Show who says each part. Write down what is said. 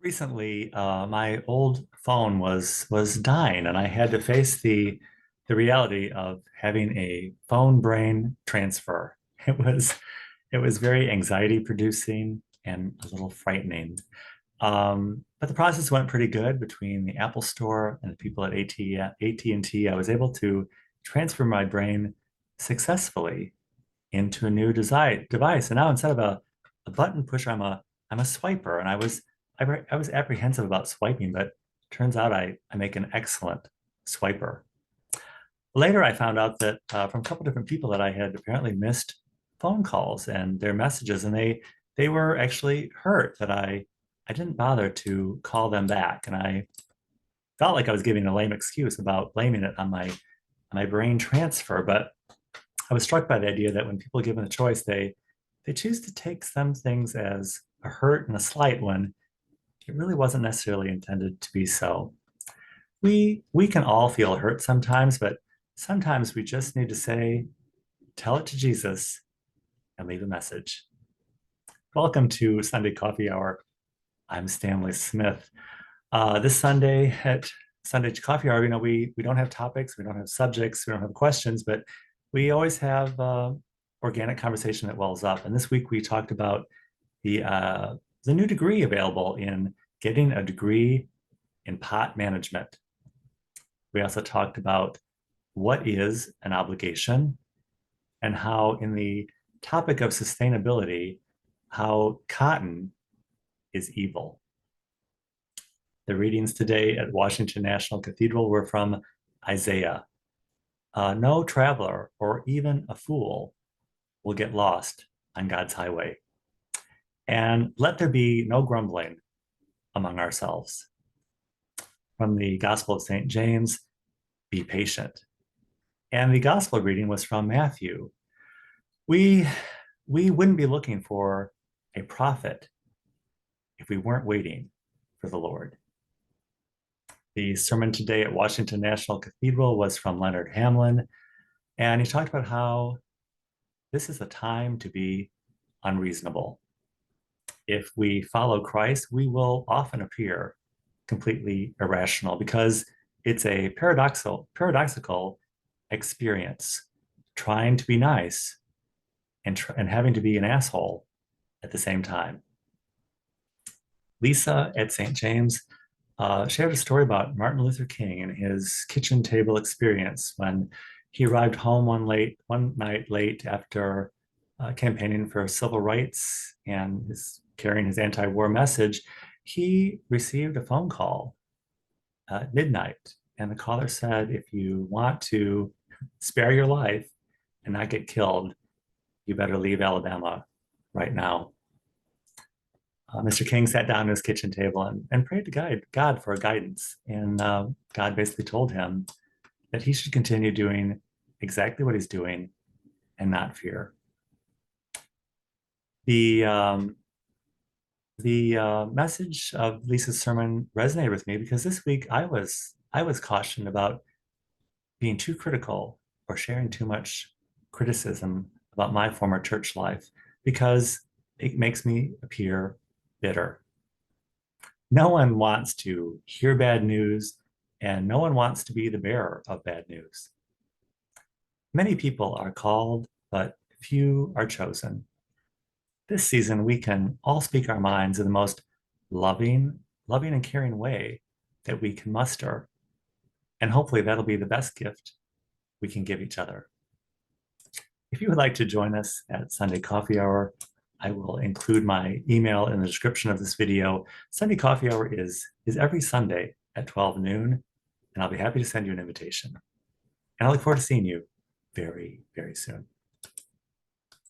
Speaker 1: Recently, my old phone was dying, and I had to face the reality of having a phone brain transfer. It was it was very anxiety producing and a little frightening. But the process went pretty good between the Apple Store and the people at AT&T. I was able to transfer my brain successfully into a new device. And now instead of a button pusher, I'm a swiper. And I was apprehensive about swiping, but turns out I make an excellent swiper. Later, I found out that from a couple different people that I had apparently missed phone calls and their messages, and they were actually hurt that I didn't bother to call them back. And I felt like I was giving a lame excuse about blaming it on my brain transfer, but I was struck by the idea that when people are given a choice, they choose to take some things as a hurt and a slight when it really wasn't necessarily intended to be so. We can all feel hurt sometimes, but sometimes we just need to say, tell it to Jesus and leave a message. Welcome to Sunday Coffee Hour. I'm Stanley Smith. This Sunday at Sunday Coffee Hour, we don't have topics, we don't have subjects, we don't have questions, but we always have organic conversation that wells up. And this week we talked about the new degree available in getting a degree in pot management. We also talked about what is an obligation and how in the topic of sustainability, how cotton is evil. The readings today at Washington National Cathedral were from Isaiah. No traveler or even a fool will get lost on God's highway. And let there be no grumbling among ourselves. From the Gospel of St. James, be patient. And the Gospel reading was from Matthew. We wouldn't be looking for a prophet if we weren't waiting for the Lord. The sermon today at Washington National Cathedral was from Leonard Hamlin, and he talked about how this is a time to be unreasonable. If we follow Christ, we will often appear completely irrational because it's a paradoxical experience, trying to be nice and having to be an asshole at the same time. Lisa at St. James shared a story about Martin Luther King and his kitchen table experience when he arrived home one night late after campaigning for civil rights and carrying his anti-war message. He received a phone call at midnight, and the caller said, if you want to spare your life and not get killed, you better leave Alabama right now. Mr. King sat down at his kitchen table and prayed to God for guidance. And God basically told him that he should continue doing exactly what he's doing and not fear. The message of Lisa's sermon resonated with me because this week I was cautioned about being too critical or sharing too much criticism about my former church life because it makes me appear bitter. No one wants to hear bad news, and no one wants to be the bearer of bad news. Many people are called, but few are chosen. This season, we can all speak our minds in the most loving and caring way that we can muster. And hopefully that'll be the best gift we can give each other. If you would like to join us at Sunday Coffee Hour, I will include my email in the description of this video. Sunday Coffee Hour is every Sunday at 12 noon, and I'll be happy to send you an invitation. And I look forward to seeing you very, very soon.